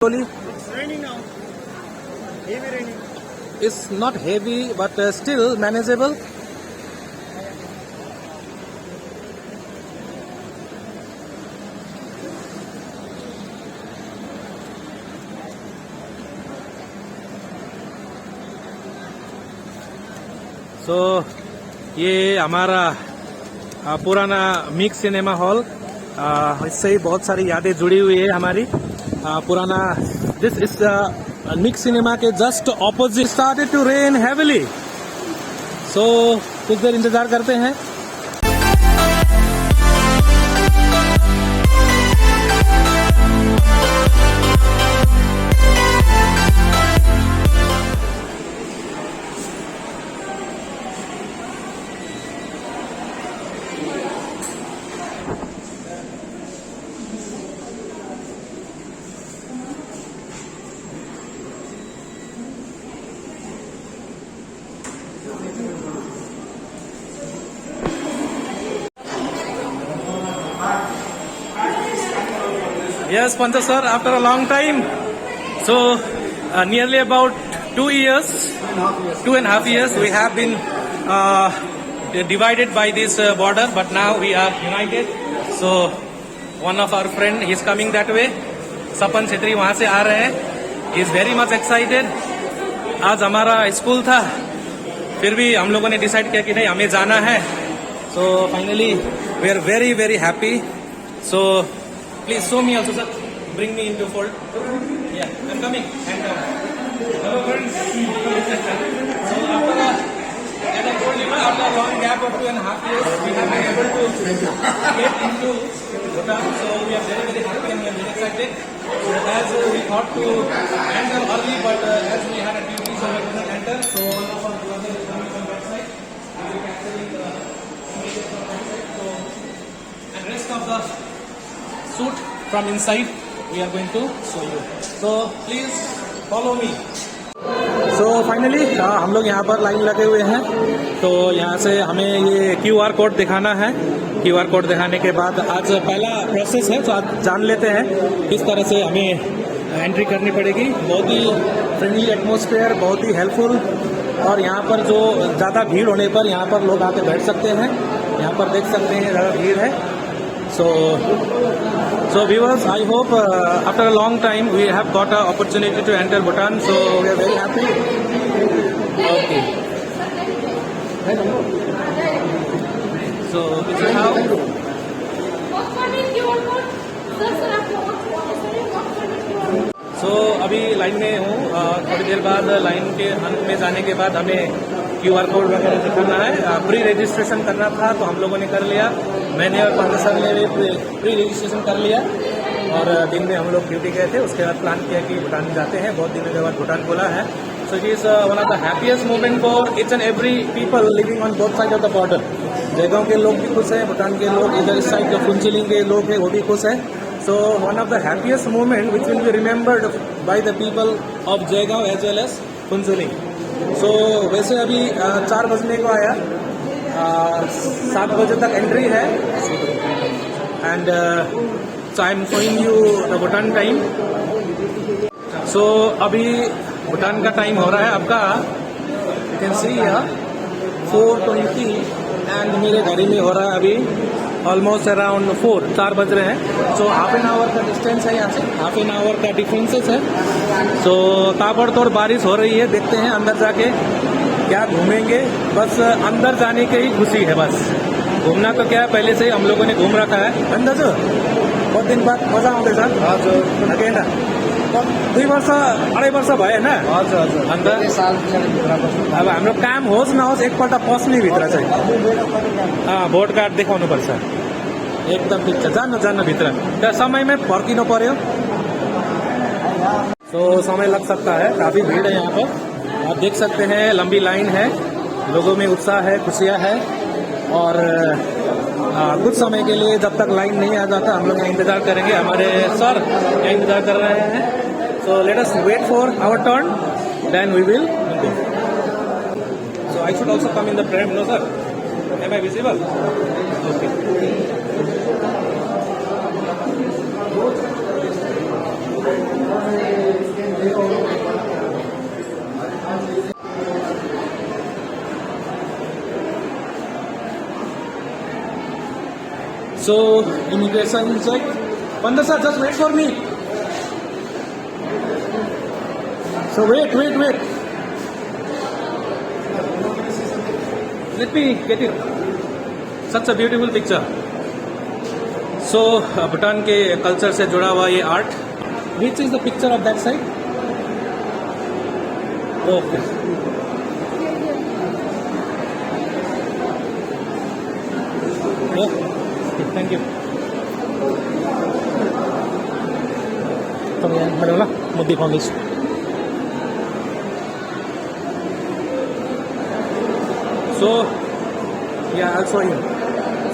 Slowly. It's raining now. Heavy raining. It's not heavy, but still manageable. So, ये हमारा पुराना mix cinema hall, इससे ही बहुत सारी यादें जुड़ी हुई है हमारी। पुराना दिस इज मिक्स सिनेमा के just opposite started to rain heavily. So कुछ देर इंतजार करते हैं। Yes, Pancha sir, after a long time. So, nearly about 2 years, 2.5 years, we have been divided by this border, but now we are united. So, one of our friend, he is coming that way. सपन छेत्री वहाँ से आ रहे हैं. He is very much excited. आज हमारा school था, फिर भी हम लोगों ने डिसाइड किया कि नहीं हमें जाना है. So, finally, we are very, very happy. So, please show me also, sir. Bring me into fold. Yeah, I'm coming. Hand down. Hello, friends. So as I told you, after a long gap of 2.5 years, we have been able to get into Bhutan. So we are very, very happy and we are very excited. So as we thought to enter early, but as we had a duty, so we couldn't enter. So one of our brothers is coming from that side. We will be capturing the images from that side. So and rest of the shoot from inside we are going to show you. So please follow me. So finally हम लोग यहाँ पर line लगे हुए हैं. तो यहाँ से हमें ये QR कोड दिखाना है. QR कोड दिखाने के बाद आज पहला प्रोसेस है, तो आज जान लेते हैं किस तरह से हमें एंट्री करनी पड़ेगी. बहुत ही फ्रेंडली एटमॉस्फेयर, बहुत ही हेल्पफुल. और यहाँ पर जो ज़्यादा भीड़ होने पर यहाँ पर लोग आके बैठ सकते हैं. यहाँ पर देख सकते हैं ज़्यादा भीड़ है. So viewers, I hope after a long time we have got an opportunity to enter Bhutan. So we are very happy. Okay. So this is how. So अभी लाइन में हूँ. थोड़ी देर बाद लाइन के अंत में जाने के बाद हमें QR कोड वगैरह दिखाना है. प्री रजिस्ट्रेशन करना था तो हम लोगों ने कर लिया. मैंने और पंकज सर ने भी प्री रजिस्ट्रेशन कर लिया. और दिन में हम लोग ड्यूटी गए थे. उसके बाद प्लान किया कि भूटान जाते हैं. बहुत दिनों के बाद भूटान बोला है. So it is one of the happiest moment for each and every people living on both side of the border. Jaigaon के लोग भी खुश हैं, भूटान के लोग, इधर इस साइड जो फुनचिलिंग के लोग हैं वो भी खुश हैं. So one of the happiest moment which will be remembered by the people of Jaigaon as well as Phuntsholing. So वैसे अभी 4 बजने को आया, 7 बजे तक एंट्री है. And so I am showing you the Bhutan time. So अभी भूटान का टाइम हो रहा है आपका, you can see here 4:20 and मेरे घड़ी में हो रहा है अभी ऑलमोस्ट अराउंड 4 बज रहे हैं. सो हाफ एन आवर का डिस्टेंस है, यहाँ से हाफ एन आवर का डिफरेंसेस है. सो ताबड़तोड़ बारिश हो रही है. देखते हैं अंदर जाके क्या घूमेंगे. बस अंदर जाने की ही खुशी है. बस घूमना तो क्या है, पहले से ही हम लोगों ने घूम रखा है. अंदर बहुत दिन बाद मजा आउँदैछ. हजुर अगेन 2 वर्ष 2.5 वर्ष भयो होइन. हजुर अन्त अब हाम्रो काम होस् नहोस् एकपल्ट पस्ने भित्र चाहिँ भोट कार्ड देखाउनुपर्छ. एकदम ठिक छ, जानु भित्र. त्यहाँ समयमै फर्किनु पर्यो. तो समय लग सकता है. काफी भीड़ है यहाँ पर. आप देख सकते हैं लंबी लाइन है. लोगों में उत्साह है, खुशियाँ है. और कुछ समय के लिए जब तक लाइन नहीं आ जाता हम लोग यहाँ इंतजार करेंगे. हमारे सर यहाँ इंतजार कर रहे हैं. So let us wait for our turn, then we will go. So I should also come in the frame, no sir? Am I visible? Okay. So, immigration check. Pandra sir, just wait for me. So wait. Let me get it. Such a beautiful picture. So, Bhutan के culture से जुड़ा हुआ ये art. Which is the picture of that side? Okay. Okay, thank you. Madam, Modi Foundation. So, yeah, I'll show you.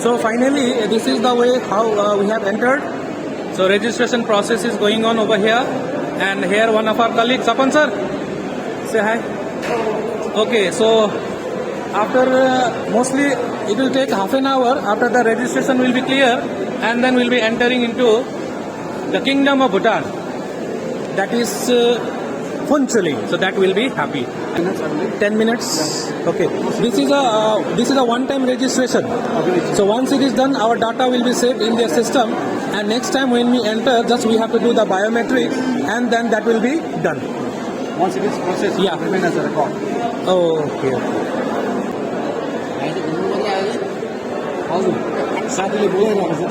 So finally, this is the way how we have entered. So registration process is going on over here, and here one of our colleagues, Sapan sir, say hi. Okay, so after mostly it will take half an hour. After the registration will be clear, and then we'll be entering into the Kingdom of Bhutan. That is Phuntsholing. So that will be happy. 10 minutes. Okay. This is a one-time registration. So once it is done, our data will be saved in their system, and next time when we enter, just we have to do the biometrics, and then that will be done. Once it is processed, Yeah. it will remain as a record. Oh, okay. साथीले बोलाइरहेको छ त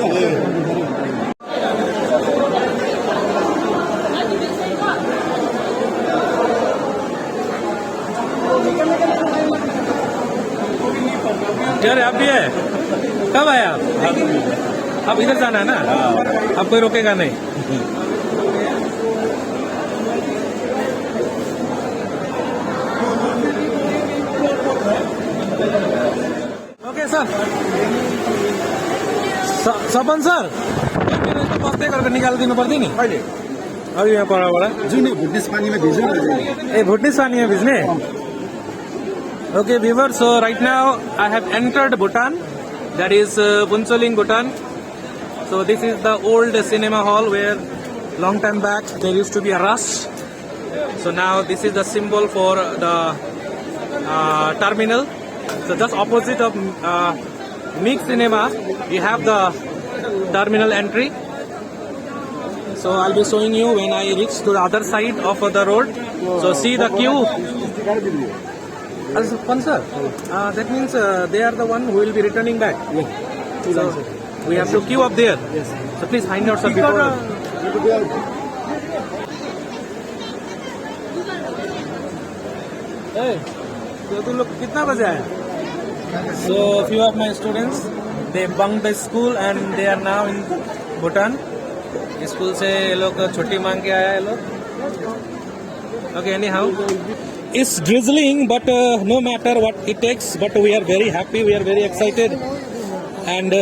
यार आप भी है? कब आए आप? अब इधर जाना है ना? अब कोई रोकेगा नहीं. Okay sir. सपन सर, पत्ते करके निकाल दिनु पर्दैन नि? अहिले अभी यहाँ पर जुन भुटनिस पानीमा भिज्नु ए भुटनिस पानी में भिजने. Okay, viewers, so right now I have entered Bhutan, that is Phuntsholing, Bhutan. So this is the old cinema hall where long time back there used to be a rush. So now this is the symbol for the terminal. So just opposite of Mix Cinema, we have the terminal entry. So I'll be showing you when I reach to the other side of the road. So see the queue. Sir, that means they are the one who will be returning back. Yes. So we have to queue up there. Yes. So please find out, sir, before. Hey, so तुम लोग कितना बजे आए? So few of my students, they bunked the school and they are now in Bhutan. School से ये लोग छुट्टी मांग के आया है लोग. Okay, anyhow. It's drizzling, but no matter what it takes, but we are very happy, we are very excited, and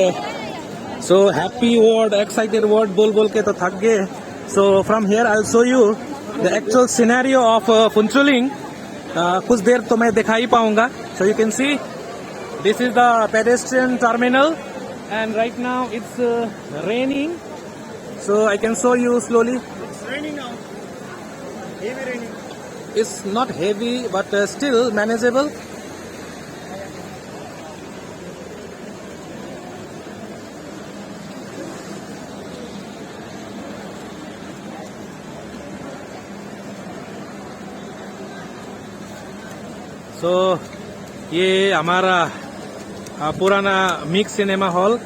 so happy word, excited word, bol ke to thak gaye. So from here I'll show you the actual scenario of Phuntsholing. कुछ देर तो मैं दिखा ही पाऊंगा. So you can see this is the pedestrian terminal, and right now it's raining. So I can show you slowly. It's raining now. Heavy raining. It's not heavy, but still manageable. So, ये हमारा पुराना mix cinema hall.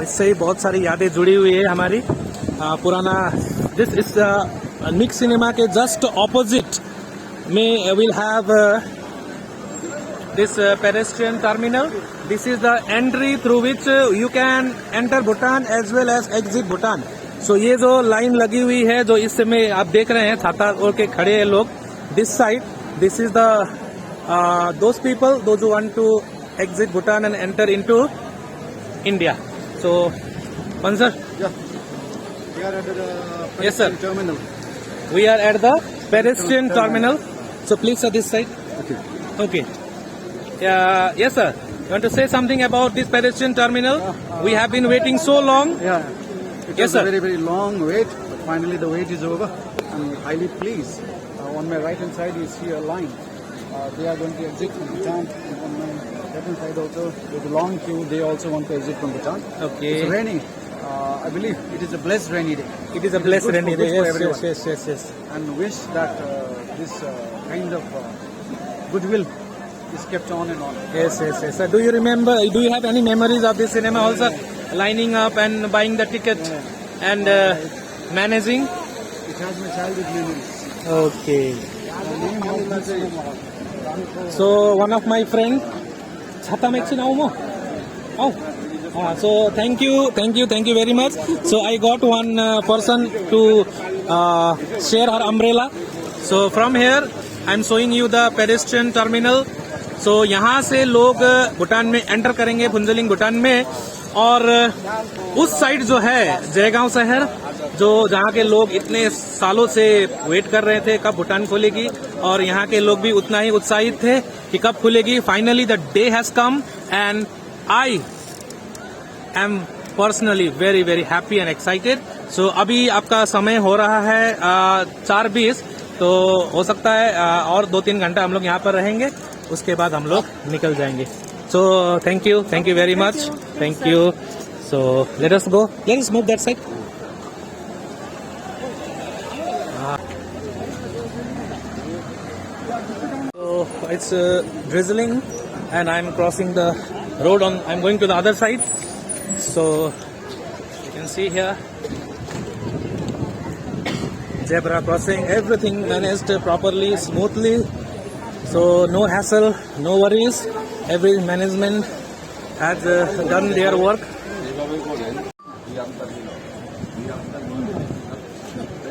इससे ही बहुत सारी यादें जुड़ी हुई है हमारी. पुराना दिस इज मिक्स सिनेमा के जस्ट ऑपोजिट में will have this pedestrian terminal. This is the entry through which you can enter Bhutan as well as exit Bhutan. So ये जो लाइन लगी हुई है जो इस समय आप देख रहे हैं छाता ओढ़ के खड़े हैं लोग. This side, this is the those people, those who want to exit Bhutan and enter into India. So, Pansar, Yeah. We are at the Yes, sir. terminal. we are at the pedestrian terminal. So please sir, this side. Okay. Okay. Yes, sir. You want to say something about this pedestrian terminal? We have been waiting so long. Yeah. It Yes, was a sir. very, very long wait, but finally the wait is over. I'm highly pleased. On my right hand side, you see a line. They are going to exit from Bhutan. And on my left hand side also, there's a long queue. They also want to exit from Bhutan. Okay. It's raining. I believe it is a blessed rainy day. It is a blessed good rainy for- day. good for Yes, everyone. yes. And wish that this kind of goodwill is kept on and on. Yes. So do you remember, do you have any memories of this cinema also? Lining up and buying the ticket and managing? It has my childhood memories. Okay. The name of this So one of my friend, Chata Mexi Naumo. Oh. So thank you very much. So I got one person to share her umbrella. So from here I'm showing you the pedestrian terminal. So यहाँ से लोग भूटान में enter करेंगे, फुंजलिंग भूटान में. और उस side जो है जयगांव शहर, जो जहाँ के लोग इतने सालों से वेट कर रहे थे कब भूटान खुलेगी, और यहाँ के लोग भी उतना ही उत्साहित थे कि कब खुलेगी. Finally the day has come and I am personally very very happy and excited. So अभी आपका समय हो रहा है 4:20. तो हो सकता है और 2-3 घंटा हम लोग यहाँ पर रहेंगे, उसके बाद हम लोग निकल जाएंगे. So thank you very much. Thank you. So let us go, let us move that side. So it's drizzling and I'm crossing the road I'm going to the other side. So you can see here, zebra crossing, everything managed properly, smoothly. So no hassle, no worries. Every management has done their work.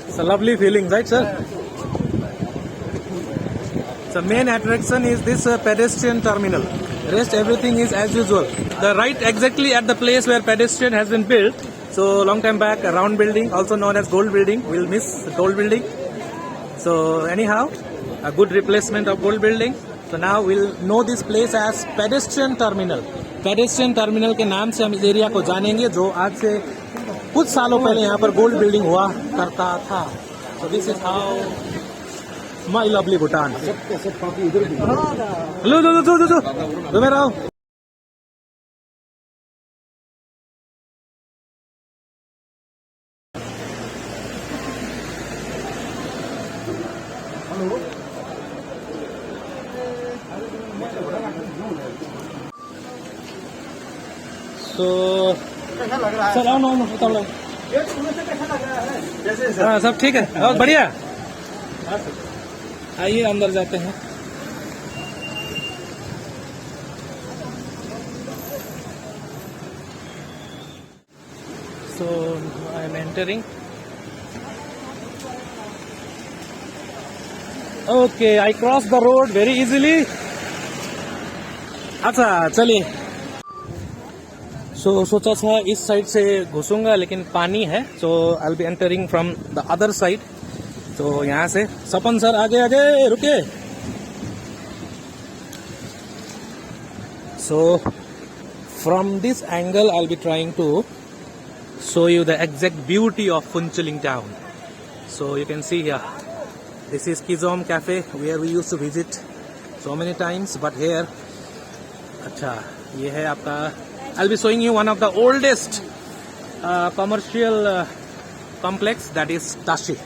It's a lovely feeling, right, sir? The main attraction is this pedestrian terminal. Rest everything is as usual. The right exactly at the place where pedestrian has been built. So long time back, a round building, also known as gold building. We'll miss the gold building. So anyhow, a good replacement of gold building. So now we'll know this place as pedestrian terminal. Pedestrian terminal के नाम से हम इस area को जानेंगे, जो आज से कुछ सालों पहले यहाँ पर गोल्ड बिल्डिंग हुआ करता था. So this is how my lovely Bhutan. लो तुम्हें रहो. So सर आओ ना बताओ लो. हाँ सब ठीक है, बहुत बढ़िया. आइए अंदर जाते हैं. So I am entering. Okay, I crossed the road very easily. अच्छा चलिए. So सोचा था इस साइड से घुसूंगा, लेकिन पानी है. So I'll be entering from the other side. तो यहाँ से सपन सर आगे रुके. So from this angle I'll be trying to show you the exact beauty of Phuentsholing town. So you can see here, this is Kizom Cafe where we used to visit so many times, but here अच्छा ये है आपका. I'll be showing you one of the oldest commercial complex, that is Tashi.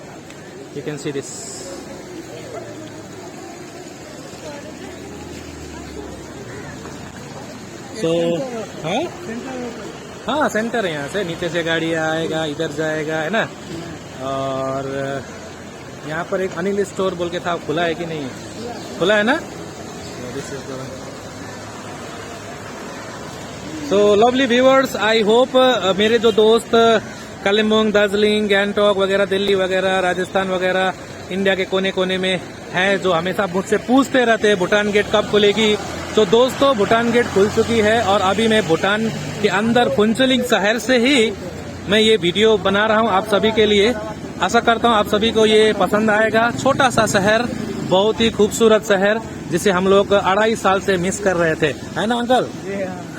You can see this. So हाँ centre है. यहाँ से नीचे से गाड़ी आएगा, इधर जाएगा, है ना. और यहाँ पर एक अनिल स्टोर बोल के था, खुला है कि नहीं? खुला है ना. So lovely viewers, I hope मेरे जो दोस्त कालिम्पोंग, दार्जिलिंग, गैंगटॉक वगैरह, दिल्ली वगैरह, राजस्थान वगैरह, इंडिया के कोने कोने में हैं, जो हमेशा मुझसे पूछते रहते हैं भूटान गेट कब खुलेगी. तो दोस्तों भूटान गेट खुल चुकी है और अभी मैं भूटान के अंदर फुंचलिंग शहर से ही मैं ये वीडियो बना रहा हूँ आप सभी के लिए. आशा करता हूँ आप सभी को ये पसंद आएगा. छोटा सा शहर, बहुत ही खूबसूरत शहर, जिसे हम लोग 2.5 साल से मिस कर रहे थे, है ना अंकल?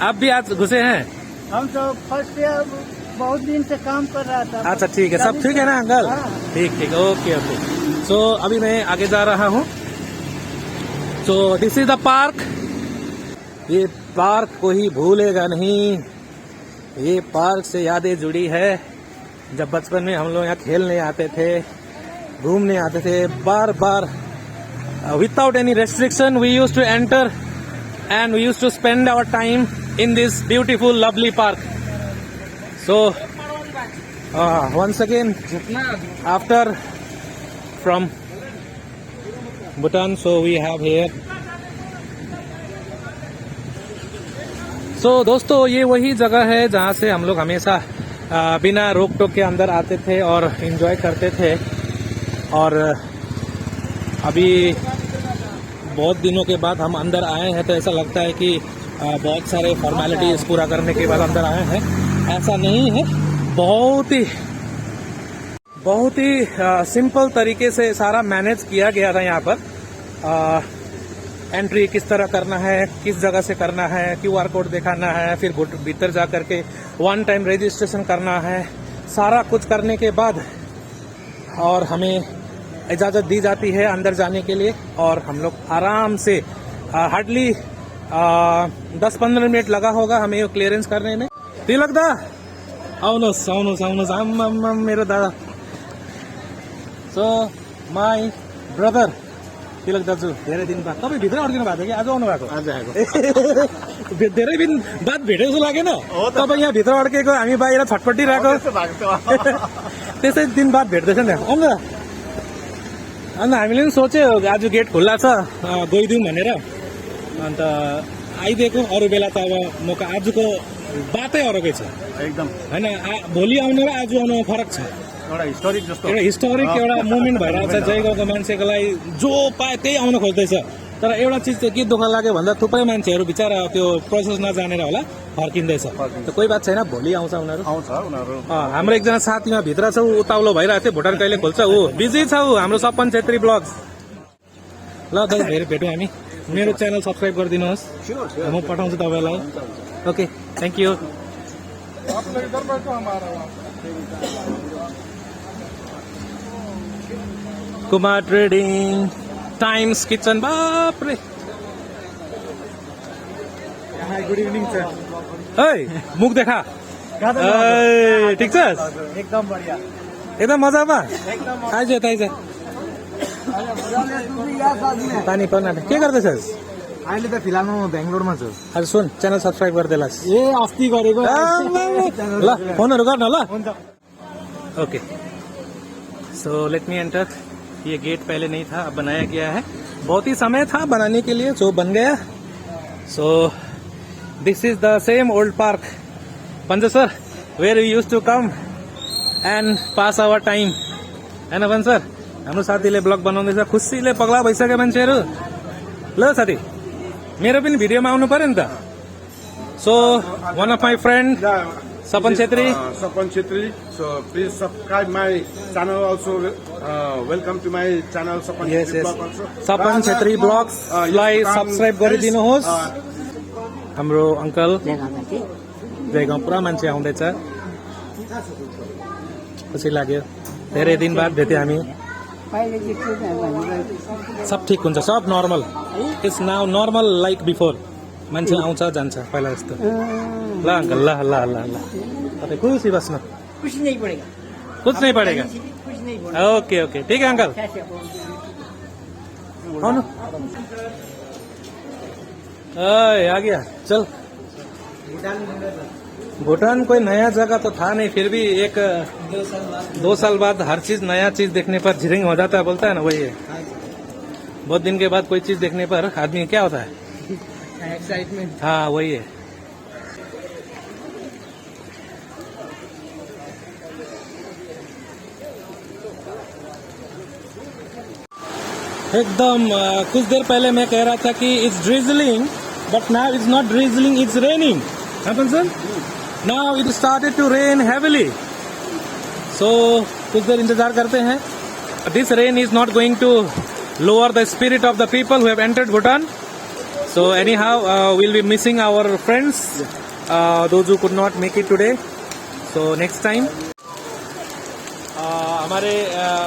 आप भी आज घुसे हैं? हम तो फर्स्ट ईयर बहुत दिन से काम कर रहा था। अच्छा ठीक है, सब ठीक है ना अंकल? हाँ। ठीक ठीक, ओके ओके। सो अभी मैं आगे जा रहा हूँ। सो दिस इज द पार्क। ये पार्क कोई भूलेगा नहीं। ये पार्क से यादें जुड़ी है। जब बचपन में हम लोग यहाँ खेलने आते थे, घूमने आते थे, बार बार without any restriction we use to enter and we used to spend our time in this beautiful lovely park. So once again after from Bhutan, so we have here, so दोस्तों ये वही जगह है जहाँ से हम लोग हमेशा बिना रोक टोक के अंदर आते थे और एंजॉय करते थे। और अभी बहुत दिनों के बाद हम अंदर आए हैं तो ऐसा लगता है कि बहुत सारे फॉर्मेलिटीज पूरा करने के बाद अंदर आए हैं। ऐसा नहीं है, बहुत ही सिंपल तरीके से सारा मैनेज किया गया था यहाँ पर। एंट्री किस तरह करना है, किस जगह से करना है, QR कोड दिखाना है, फिर भीतर जा करके 1 टाइम रजिस्ट्रेशन करना है, सारा कुछ करने के बाद और हमें इजाज़त दी जाती है अंदर जाने के लिए। और हम लोग आराम से हार्डली 10-15 मिनट लगा होगा हमें क्लियरेंस करने में। तिलक दा आउनुहोस् मेरो दादा। सो माई ब्रदर तिलक दाजु, धेरै दिन बाद तपाईँ भित्र अड्किनु भएको थियो कि आज आउनु भएको? आज आएको। धेरै दिन बाद भेटे जस्तो लागेन? तपाईँ यहाँ भित्र अड्केको, हामी बाहिर छटपटिरहेको, त्यसै दिन बाद भेट्दैछ नि। आउनु अन्त हामीले पनि सोच्यो आज गेट खुल्ला छ गइदिउँ भनेर, अन्त आइदिएको। अरू बेला त अब मौका, आजको बातै अरूकै छ एकदम होइन। भोलि आउनु र आज आउनुमा फरक छ। एउटा हिस्टोरिक जस्तो, एउटा हिस्टोरिक एउटा मोमेन्ट भइरहेको छ। जय गाउँको मान्छेको लागि जो पाए त्यही आउन खोज्दैछ। तर एउटा चिज चाहिँ के दुःख लाग्यो भन्दा थुप्रै मान्छेहरू बिचारा त्यो प्रोसेस नजानेर होला फर्किँदैछ। त कोही बात छैन, भोलि आउँछ उनीहरू। हाम्रो एकजना साथीमा भित्र छ, ऊ उताउलो भइरहेको थियो, भुटान कहिले खोल्छ, ऊ बिजी छ। ऊ हाम्रो सपन छेत्री ब्लग्स। ल दाजु धेरै भेटौँ हामी। मेरो च्यानल सब्सक्राइब गरिदिनुहोस्, म पठाउँछु तपाईँलाई। Okay, thank you. Kumar trading, times kitchen, बाप रे। Good evening sir. है मुख देखा, ठिक छ? एकदम बढिया, एकदम मजामा आइज आइज। पानी पर्न के गर्दैछस्? अहिले त फिलहालमा म बेङ्गलोरमा छु। आज सुन, च्यानल सब्सक्राइब गरिदेलास्। ए अस्ति गरेको। ल फोनहरू गर्न ल। Okay, so let me enter. ये गेट पहले नहीं था, अब बनाया गया है। बहुत ही समय था बनाने के लिए, जो बन गया। So this is the same old park पंज sir, where we use to come and pass our time. होइन भन्छ सर, हाम्रो साथीले ब्लग बनाउँदैछ, खुसीले पगला भइसक्यो मान्छेहरू। ल साथी, मेरो पनि भिडियोमा आउनु पर्यो नि त। So one of my friend Sapan Chhetri. Sapan Chhetri. So please subscribe my channel also. Welcome to my channel Sapan Yes, Chhetri yes. Blog also. Sapan Chhetri Blogs lie subscribe गरिदिनुहोस्। हाम्रो अङ्कल जयगाउँ पुरा मान्छे आउँदैछ, खुसी लाग्यो। धेरै दिन बाद भेट्यो हामी। सब ठिक हुन्छ, सब normal. It's now normal like before. मान्छे आउँछ जान्छ पहिला जस्तो। ल अंकल, ल ल ल ल, तपाईँ खुसी बस्नु। कुछ नहीं पड़ेगा, कुछ नहीं पड़ेगा। कुछ नहीं पड़ेगा। ओके ओके, ठीक है अंकल। आउनु। आ गया, चल। भूटान कोई नया जगह तो था नहीं, फिर भी एक 2 साल बाद हर चीज नया चीज देखने पर झिरिंग हो जाता है, बोलता है ना, वही है। बहुत दिन के बाद कोई चीज देखने पर आदमी क्या होता है, एक्साइटमेंट। हाँ वही है। एकदम कुछ देर पहले मैं कह रहा था कि it's drizzling, but now it's not drizzling, it's raining. Now it started to rain heavily. So कुछ देर इंतजार करते हैं। This rain is not going to lower the spirit of the people who have entered Bhutan. So anyhow, we'll be missing our friends, those who could not make it today. So next time हमारे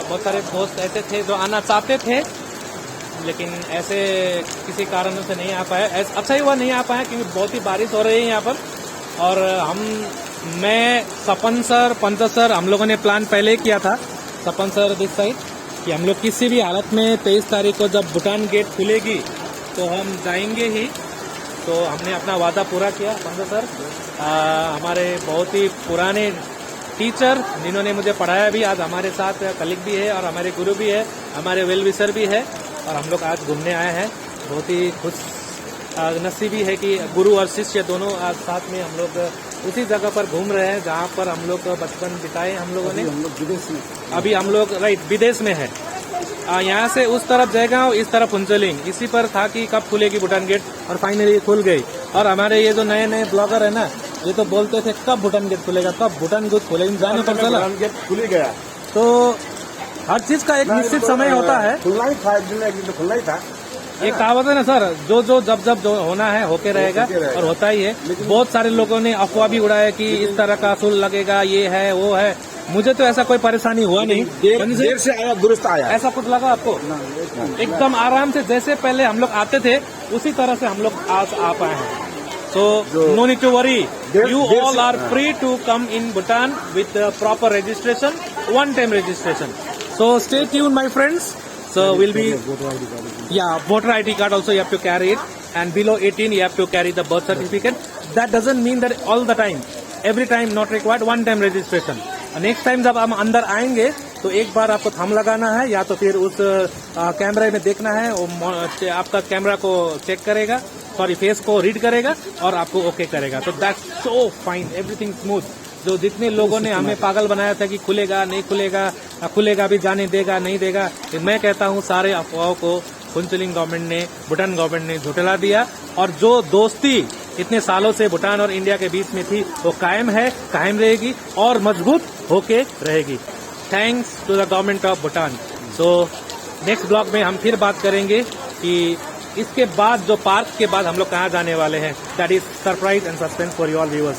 बहुत सारे दोस्त ऐसे थे जो आना चाहते थे, लेकिन ऐसे किसी कारण से नहीं आ पाए। अच्छा ही हुआ नहीं आ पाया, क्योंकि बहुत ही बारिश हो रही है यहाँ पर। और मैं, सपन सर, पंत सर, हम लोगों ने प्लान पहले ही किया था, सपन सर दिस साइड, कि हम लोग किसी भी हालत में 23 तारीख को जब भूटान गेट खुलेगी तो हम जाएंगे ही। तो हमने अपना वादा पूरा किया। पंत सर हमारे बहुत ही पुराने टीचर जिन्होंने मुझे पढ़ाया भी, आज हमारे साथ कलीग भी है और हमारे गुरु भी है, हमारे वेल विशर भी है। और हम लोग आज घूमने आए हैं, बहुत ही खुश नसीबी है कि गुरु और शिष्य दोनों आज साथ में हम लोग उसी जगह पर घूम रहे हैं जहाँ पर हम लोग बचपन बिताए हम लोगों ने। हम लोग विदेश में, अभी हम लोग राइट विदेश में है। यहाँ से उस तरफ जयगांव, इस तरफ पुंचलिंग, इसी पर था कि कब खुलेगी भूटान गेट, और फाइनली खुल गई। और हमारे ये जो नए नए ब्लॉगर है ना, ये तो बोलते थे कब भूटान गेट खुलेगा, कब भूटान गेट खुलेगा, जाने पर चला गेट खुल ही गया। तो हर चीज का एक निश्चित समय होता है। खुलना ही था, एक दिन तो खुलना ही था। एक कहावत है ना सर, जो जब जो होना है होके रहेगा, और होता ही है। बहुत सारे लोगों ने अफवाह भी उड़ाया कि इस तरह का असूल लगेगा, ये है वो है। मुझे तो ऐसा कोई परेशानी हुआ नहीं। देर से आया, दुरुस्त आया। ऐसा कुछ लगा आपको? एकदम आराम से, जैसे पहले हम लोग आते थे उसी तरह से हम लोग आज आ पाए हैं। So no need to worry. You all are free to come in Bhutan with proper registration, one-time registration. So stay tuned, my friends. So we'll be voter ID card also you have to carry it, and below 18 you have to carry the birth certificate. That doesn't mean that all the time, every time not required, one-time registration. Next time जब हम अंदर आएंगे तो एक बार आपको thumb लगाना है, या तो फिर उस कैमरे में देखना है, वो आपका कैमरा को चेक करेगा, सॉरी फेस को रीड करेगा और आपको ओके करेगा। तो that's so fine, everything smooth. जो जितने लोगों ने हमें पागल बनाया था कि खुलेगा नहीं खुलेगा, खुलेगा भी जाने देगा नहीं देगा, मैं कहता हूँ सारे अफवाहों को पुंचलिंग गवर्नमेंट ने, भूटान गवर्नमेंट ने झुठला दिया। और जो दोस्ती इतने सालों से भूटान और इंडिया के बीच में थी वो कायम है, कायम रहेगी और मजबूत होके रहेगी। Thanks to the government of Bhutan. So next blog में हम फिर बात करेंगे कि इसके बाद जो पार्क के बाद हम लोग कहाँ जाने वाले हैं। That is surprise and suspense for you all viewers.